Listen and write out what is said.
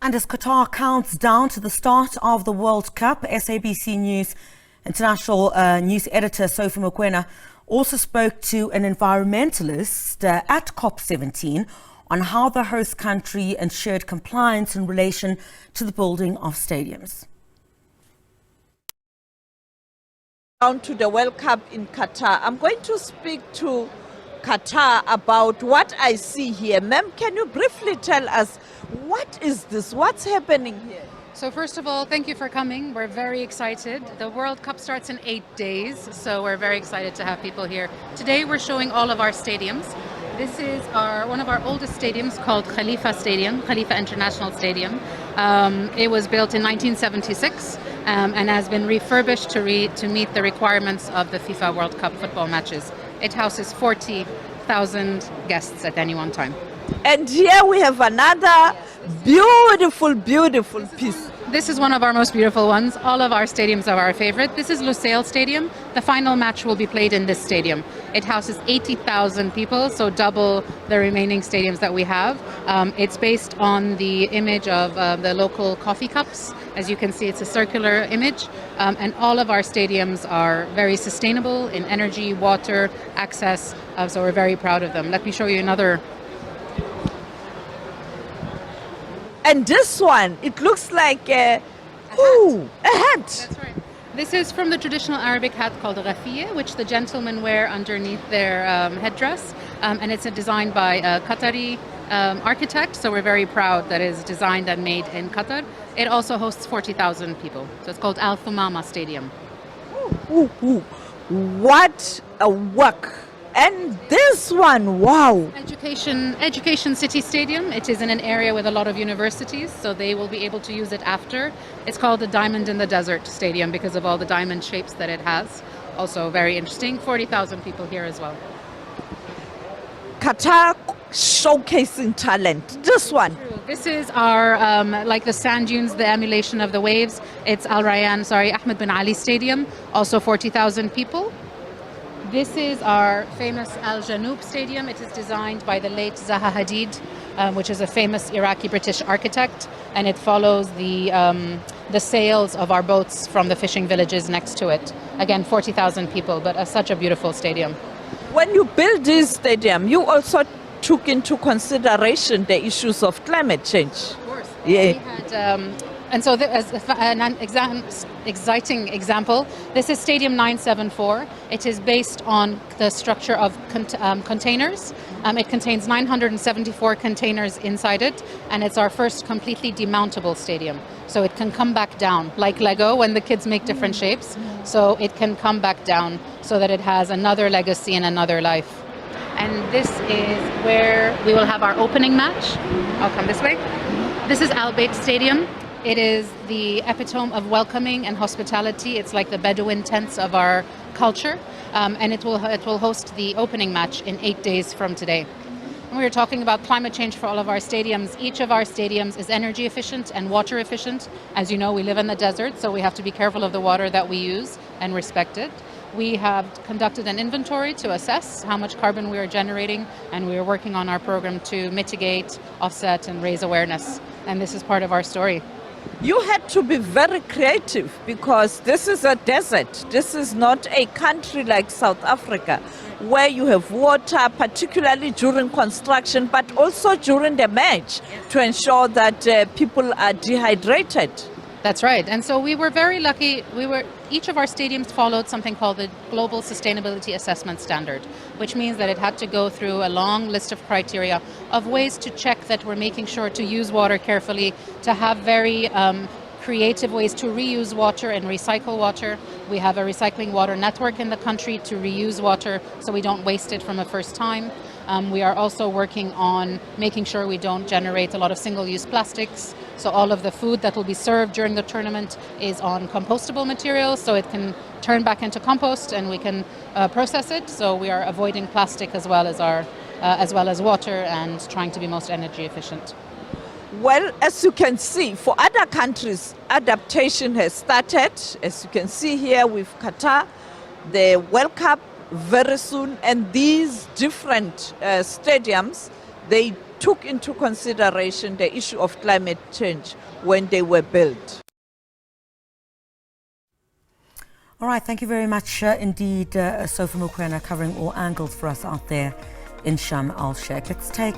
And as Qatar counts down to the start of the World Cup, SABC News international news editor Sophie Mokoena also spoke to an environmentalist at COP27 on how the host country ensured compliance in relation to the building of stadiums. Down to the World Cup in Qatar. I'm going to speak to Qatar about what I see here. Ma'am, can you briefly tell us what is this? What's happening here? So first of all, thank you for coming. We're very excited. The World Cup starts in 8 days, so we're very excited to have people here. Today we're showing all of our stadiums. This is one of our oldest stadiums called Khalifa International Stadium. It was built in 1976 and has been refurbished to meet the requirements of the FIFA World Cup football matches. It houses 40,000 guests at any one time. And here we have another beautiful piece. This is one of our most beautiful ones. All of our stadiums are our favorite. This is Lusail Stadium. The final match will be played in this stadium. It houses 80,000 people, so double the remaining stadiums that we have. It's based on the image of the local coffee cups. As you can see, it's a circular image. And all of our stadiums are very sustainable in energy, water, access. So we're very proud of them. Let me show you another. And this one, it looks like a hat. That's right. This is from the traditional Arabic hat called a rafiya, which the gentlemen wear underneath their headdress. And it's designed by a Qatari architect, so we're very proud that it is designed and made in Qatar. It also hosts 40,000 people. So it's called Al Thumama Stadium. What a work! And this one, wow! Education City Stadium. It is in an area with a lot of universities, so they will be able to use it after. It's called the Diamond in the Desert Stadium because of all the diamond shapes that it has. Also very interesting. 40,000 people here as well. Qatar showcasing talent. This one. This is our, like the sand dunes, the emulation of the waves. It's Ahmed bin Ali Stadium, also 40,000 people. This is our famous Al Janoub Stadium. It is designed by the late Zaha Hadid, which is a famous Iraqi-British architect, and it follows the sails of our boats from the fishing villages next to it. Again, 40,000 people, but such a beautiful stadium. When you build this stadium, you also took into consideration the issues of climate change. Of course. Yeah. We had, and so as an exciting example, this is Stadium 974. It is based on the structure of containers. It contains 974 containers inside it, and it's our first completely demountable stadium. So it can come back down, like Lego when the kids make different shapes. So it can come back down so that it has another legacy and another life. And this is where we will have our opening match. I'll come this way. This is Al Bayt Stadium. It is the epitome of welcoming and hospitality. It's like the Bedouin tents of our culture, and it will host the opening match in 8 days from today. We were talking about climate change for all of our stadiums. Each of our stadiums is energy efficient and water efficient. As you know, we live in the desert, so we have to be careful of the water that we use and respect it. We have conducted an inventory to assess how much carbon we are generating, and we are working on our program to mitigate, offset, and raise awareness. And this is part of our story. You had to be very creative because this is a desert. This is not a country like South Africa where you have water, particularly during construction, but also during the match to ensure that people are dehydrated. That's right. And so we were very lucky. Each of our stadiums followed something called the Global Sustainability Assessment Standard, which means that it had to go through a long list of criteria of ways to check that we're making sure to use water carefully, to have very creative ways to reuse water and recycle water. We have a recycling water network in the country to reuse water so we don't waste it from a first time. We are also working on making sure we don't generate a lot of single-use plastics. So all of the food that will be served during the tournament is on compostable materials, so it can turn back into compost and we can process it. So we are avoiding plastic as well as water and trying to be most energy efficient. Well, as you can see, for other countries, adaptation has started. As you can see here with Qatar, the World Cup very soon, and these different stadiums, they took into consideration the issue of climate change when they were built. All right, thank you very much indeed, Sophie Mokoena, covering all angles for us out there in Sharm el-Sheikh. Let's take